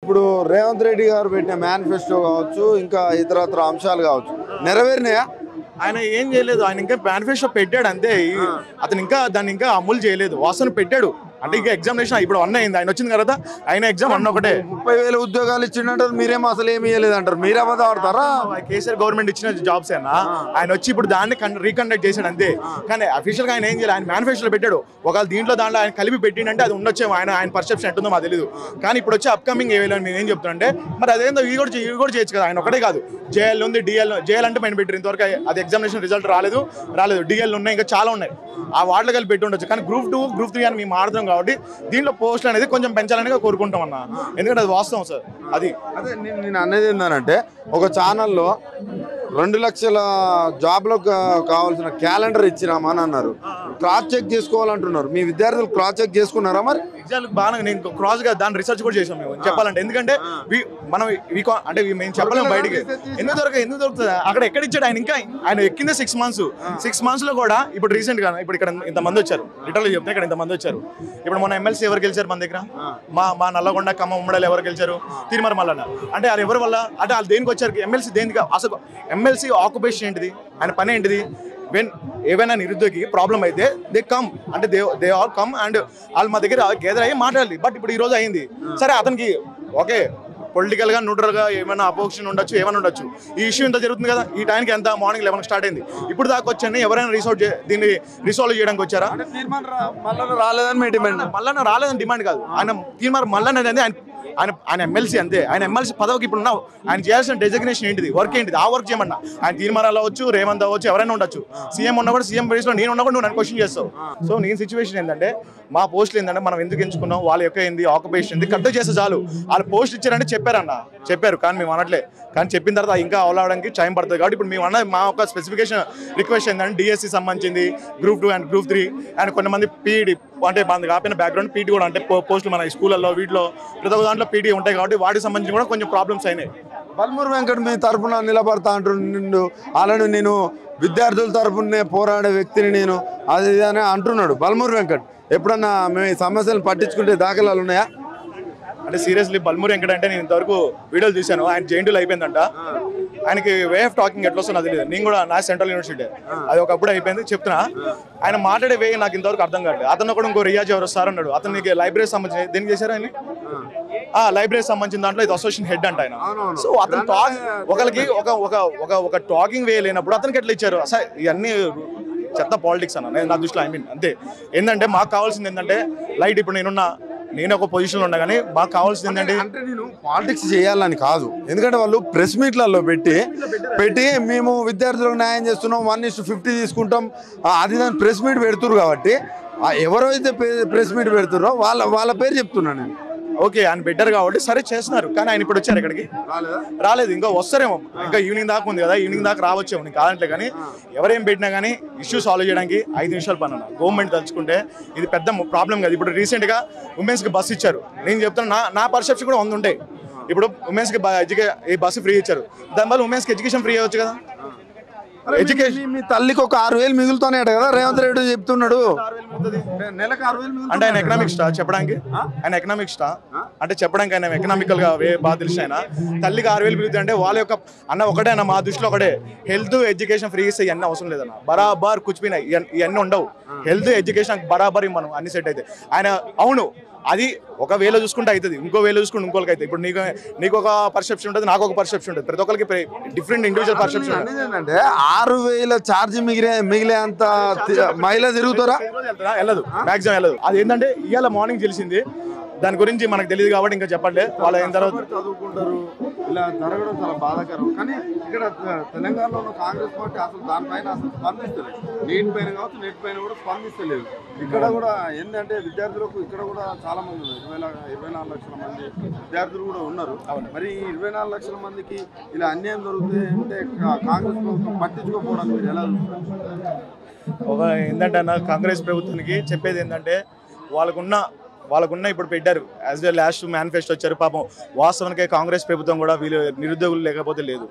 ఇప్పుడు రేవంత్ రెడ్డి గారు పెట్టిన మేనిఫెస్టో కావచ్చు, ఇంకా ఇతరత్ర అంశాలు కావచ్చు, నెరవేరినాయా? ఆయన ఏం చేయలేదు. ఆయన ఇంకా మేనిఫెస్టో పెట్టాడు అంతే. అతను ఇంకా దాన్ని ఇంకా అమలు చేయలేదు. వాసన పెట్టాడు అంటే ఇంకా ఎగ్జామినేషన్ ఇప్పుడు అన్న అయింది. ఆయన వచ్చిన తర్వాత ఆయన ఎగ్జామ్ అన్న ఒకటే 30,000 ఉద్యోగాలు ఇచ్చిండంటారు, మీరేమో అసలు ఏమి ఇవ్వలేదు అంటారు. మీరే అబద్ధం ఆడతారా? కేసీఆర్ గవర్నమెంట్ ఇచ్చిన జాబ్స్ అయినా ఆయన వచ్చి ఇప్పుడు దాన్ని రీకండక్ట్ చేశాడు అంతే. కానీ అఫీషియల్ గా ఆయన ఏం చేయాలి, ఆయన మేనిఫెస్టోలో పెట్టాడు. ఒకవేళ దాంట్లో ఆయన కలిపి పెట్టిండంటే అది ఉండొచ్చేమో, ఆయన పర్సెప్షన్ ఎట్టుందో మాకు తెలియదు. కానీ ఇప్పుడు వచ్చి అప్కమింగ్ ఏవేలో నేను ఏం చెప్తున్నా మరి అదేందో ఇవి కూడా చేయొచ్చు కదా. ఆయన ఒకటే కాదు, జేఎల్ ఉంది, జేఎల్ అంటే పైన పెట్టారు. ఇంతవరకు అది ఎగ్జామినేషన్ రిజల్ట్ రాలేదు. డిఎల్ ఉన్నాయి, ఇంకా చాలా ఉన్నాయి. ఆ వార్డులో కలిపి పెట్టి ఉండొచ్చు. కానీ గ్రూప్ 2, గ్రూప్ 3 అని మేము ఆడుతాం కాబట్టి దీంట్లో పోస్టులు అనేది కొంచెం పెంచాలని కోరుకుంటాం అన్న. ఎందుకంటే అది వాస్తవం సార్. అది అదే నేను అనేది ఏంటంటే, ఒక ఛానల్లో 2 లక్షల జాబ్లకు కావాల్సిన క్యాలెండర్ ఇచ్చినామని అన్నారు. Cross check చేసుకోవాలంటున్నారు. మీ విద్యార్థులు క్రాస్ చెక్ చేసుకున్నారా? మరి ఎగ్జామ్కి బాగా నేను క్రాస్ గా దాని రిసర్చ్ కూడా చేసాం మేము చెప్పాలంటే. ఎందుకంటే మనం అంటే మేము చెప్పలేము బయటికి. ఎందుకు దొరుకుతుంది అక్కడ ఎక్కడ ఇచ్చాడు ఆయన. ఇంకా ఆయన ఎక్కిందే 6 months లో కూడా ఇప్పుడు రీసెంట్ గా ఇప్పుడు ఇక్కడ ఇంతమంది వచ్చారు. లిటరల్ చెప్తే ఇక్కడ ఇంతమంది వచ్చారు. ఇప్పుడు మన ఎమ్మెల్సీ ఎవరు గెలిచారు మన దగ్గర? మా నల్లగొండ, ఖమ్మం, ఉమ్మడలు ఎవరు గెలిచారు? తిరుమల మల్లన్న. అంటే అది ఎవరి వల్ల? అంటే వాళ్ళు దేనికి వచ్చారు? ఎమ్మెల్సీ దేనికి? అసలు ఎమ్మెల్సీ ఆక్యుపేషన్ ఏంటిది? ఆయన పని ఏంటిది? ఏవైనా నిరుద్యోగి ప్రాబ్లం అయితే దే కమ్, అంటే దే ఆల్ కమ్ అండ్ వాళ్ళు మా దగ్గర గేదర్ అయ్యి మాట్లాడాలి. బట్ ఇప్పుడు ఈ రోజు అయింది సరే, అతనికి ఓకే పొలిటికల్ గా న్యూట్రల్ గా ఏమైనా అపోజిషన్ ఉండొచ్చు, ఏమైనా ఉండొచ్చు. ఈ ఇష్యూ ఇంత జరుగుతుంది కదా, ఈ టైంకి ఎంత మార్నింగ్ 11 స్టార్ట్ అయింది. ఇప్పుడు దాకా వచ్చాను ఎవరైనా దీన్ని రిసాల్వ్ చేయడానికి వచ్చారా? మల్లన్న రాలేదని డిమాండ్ కాదు. ఆయన తీర్మానం మల్లన్న అనేది ఆయన ఎమ్మెల్సీ అంతే. ఆయన ఎమ్మెల్సీ పదవికి ఇప్పుడు ఉన్నావు. ఆయన చేయాల్సిన డెసిగ్నేషన్ ఏంటిది, వర్క్ ఏంటిది, ఆ వర్క్ చేయమన్నా. ఆయన తీర్మానాలు అవ్వచ్చు, రేవంత్ అవ్వచ్చు, ఎవరైనా ఉండొచ్చు. సీఎం ఉన్నా కూడా సీఎం బేస్లో నేను ఉన్నా కూడా నువ్వు నన్ను క్వశ్చన్ చేస్తావు. సో నేను సిచ్యువేషన్ ఏంటంటే, మా పోస్టులు ఏంటంటే మనం ఎందుకు ఎంచుకున్నాం, వాళ్ళ యొక్క ఏంది ఆక్యుపేషన్ ఏంది కరెక్ట్ చేస్తే చాలు. వాళ్ళు పోస్ట్ ఇచ్చారంటే చెప్పారు కానీ మేము అనట్లే. కానీ చెప్పిన తర్వాత ఇంకా అవడానికి టైం పడుతుంది. కాబట్టి ఇప్పుడు మేము మా ఒక స్పెసిఫికేషన్ రిక్వెస్ట్ ఏంటంటే డిఎస్సి సంబంధించింది, గ్రూప్ 2 అండ్ గ్రూప్ 3 అండ్ కొంతమంది పీఈడి అంటే మన కాపిన బ్యాక్గ్రౌండ్ పీటీ కూడా అంటే పోస్టులు మన స్కూళ్ళల్లో వీటిలో ప్రతి ఒక్క దాంట్లో పీటీ ఉంటాయి. కాబట్టి వాటికి సంబంధించి కూడా కొంచెం ప్రాబ్లమ్స్ అయినాయి. బల్మూరు వెంకట్ మీ తరఫున నిలబడతా అంటుండు. అలానే నేను విద్యార్థుల తరఫునే పోరాడే వ్యక్తిని నేను అది అని అంటున్నాడు బల్మూరు వెంకట్. ఎప్పుడన్నా మేము ఈ సమస్యలను పట్టించుకుంటే దాఖలాలు ఉన్నాయా? అంటే సీరియస్లీ బల్మూరు వెంకట్ అంటే నేను ఇంతవరకు వీడియోలు చూశాను. ఆయన జేఎన్టీయూలో అయిపోయిందంట. ఆయనకి వే ఆఫ్ టాకింగ్ ఎట్లా వస్తుందో తెలియదు. నేను కూడా నా సెంట్రల్ యూనివర్సిటీ అది ఒకప్పుడు అయిపోయింది చెప్తున్నా. ఆయన మాట్లాడే వే నాకు ఇంతవరకు అర్థం కావట్లేదు. అతను కూడా ఇంకో రియాజ్ ఎవరు సార్ అన్నాడు. అతనికి లైబ్రరీ సంబంధించి దేనికి చేశారు ఆయన? లైబ్రరీ సంబంధించిన దాంట్లో ఇది అసోసియేషన్ హెడ్ అంట ఆయన. సో అతను ఒకరికి ఒక టాకింగ్ వే లేనప్పుడు అతనికి ఎట్లా ఇచ్చారు? అసలు ఇవన్నీ చెత్త పాలిటిక్స్ అన్న నా దృష్టిలో. అంతే. ఏంటంటే మాకు కావాల్సింది ఏంటంటే లైట్. ఇప్పుడు నేను ఒక పొజిషన్లో ఉన్నా కానీ మాకు కావాల్సింది ఏంటంటే, అంటే నేను పాలిటిక్స్ చేయాలని కాదు. ఎందుకంటే వాళ్ళు ప్రెస్ మీట్లలో పెట్టి మేము విద్యార్థులకు న్యాయం చేస్తున్నాం, 1:50 తీసుకుంటాం, అది దాన్ని ప్రెస్ మీట్ పెడుతున్నారు. కాబట్టి ఎవరైతే ప్రెస్ మీట్ పెడుతున్నారో వాళ్ళ పేరు చెప్తున్నాను నేను. ఓకే ఆయన బెటర్ కాబట్టి సరే చేస్తున్నారు. కానీ ఆయన ఇప్పుడు వచ్చారు ఇక్కడికి రాలేదు. ఇంకా వస్తారేమో, ఇంకా ఈవినింగ్ దాకా ఉంది కదా, ఈవినింగ్ దాకా రావచ్చేమో. నేను కాదంటే కానీ ఎవరేం పెట్టినా కానీ ఇష్యూ సాల్వ్ చేయడానికి 5 నిమిషాలు పని అన్న. గవర్నమెంట్ తలుచుకుంటే ఇది పెద్ద ప్రాబ్లం కాదు. ఇప్పుడు రీసెంట్గా ఉమెన్స్కి బస్సు ఇచ్చారు. నేను చెప్తున్నా నా పర్సెప్షన్ కూడా ఉంటాయి. ఇప్పుడు ఉమెన్స్కి ఈ బస్సు ఫ్రీ ఇచ్చారు, దానివల్ల ఉమెన్స్కి ఎడ్యుకేషన్ ఫ్రీ అవ్వచ్చు కదా. ఎడ్యుకేషన్ మీ తల్లికి ఒక 6,000 మిగులుతానే కదా రేవంత్ రెడ్డి చెప్తున్నాడు. నెలకు 6,000 అంటే ఆయన ఎకనామిక్ స్టా చెప్పడానికి, ఆయన ఎకనామిక్ స్టా అంటే చెప్పడానికి ఆయన ఎకనామికల్ గా బాగా తెలిసిన ఆయన. తల్లికి 6,000 మిగులుతాయి అంటే వాళ్ళ యొక్క అన్న ఒకటే అన్న, మా దృష్టిలో ఒకటే. హెల్త్ ఎడ్యుకేషన్ ఫ్రీ ఇస్తే ఇవన్నీ అవసరం లేదన్న. బరాబర్ కూర్చుపోయినాయి ఇవన్నీ ఉండవు. హెల్త్ ఎడ్యుకేషన్ బరాబర్ మనం అన్ని సెట్ అయితే ఆయన అవును అది ఒక వేలో చూసుకుంటే అవుతుంది, ఇంకో వేలో చూసుకుంటే ఇంకోరికి అవుతుంది. ఇప్పుడు నీకు ఒక పర్సెప్షన్ ఉంటుంది, నాకు ఒక పర్సెప్షన్ ఉంటుంది, ప్రతి ఒక్కరికి డిఫరెంట్ ఇండివిజువల్ పర్సెప్షన్ ఉంటుంది. ఏంటంటే 6,000 ఛార్జ్ మిగిలే అంత మహిళ తిరుగుతారా? వెళ్ళదు, మ్యాక్సిమం వెళ్ళదు. అది ఏంటంటే ఇవాళ మార్నింగ్ తెలిసింది, దాని గురించి మనకు తెలియదు కాబట్టి ఇంకా చెప్పట్లేదు. వాళ్ళ అయిన తర్వాత చదువుకుంటారు, ఇలా జరగడం చాలా బాధాకరం. కానీ ఇక్కడ తెలంగాణలో కాంగ్రెస్ పార్టీ అసలు దానిపైన అసలు స్పందిస్తలేదు. నీటి పైన కావచ్చు, నీటి పైన కూడా స్పందిస్తలేదు. ఇక్కడ కూడా ఏంటంటే విద్యార్థులకు ఇక్కడ కూడా చాలా మంది ఉన్నారు. 24 లక్షల మంది విద్యార్థులు కూడా ఉన్నారు. మరి 24 లక్షల మందికి ఇలా అన్యాయం జరుగుతుంది అంటే కాంగ్రెస్ ప్రభుత్వం పట్టించుకోకపోవడానికి మీరు ఎలా చూస్తారు? ఏంటంటే అన్న, కాంగ్రెస్ ప్రభుత్వానికి చెప్పేది ఏంటంటే వాళ్ళకున్న ఇప్పుడు పెట్టారు యాజ్ వెల్ లాస్ట్ మేనిఫెస్టో వచ్చారు. పాపం వాస్తవానికి కాంగ్రెస్ ప్రభుత్వం కూడా వీళ్ళు నిరుద్యోగులు లేకపోతే లేదు.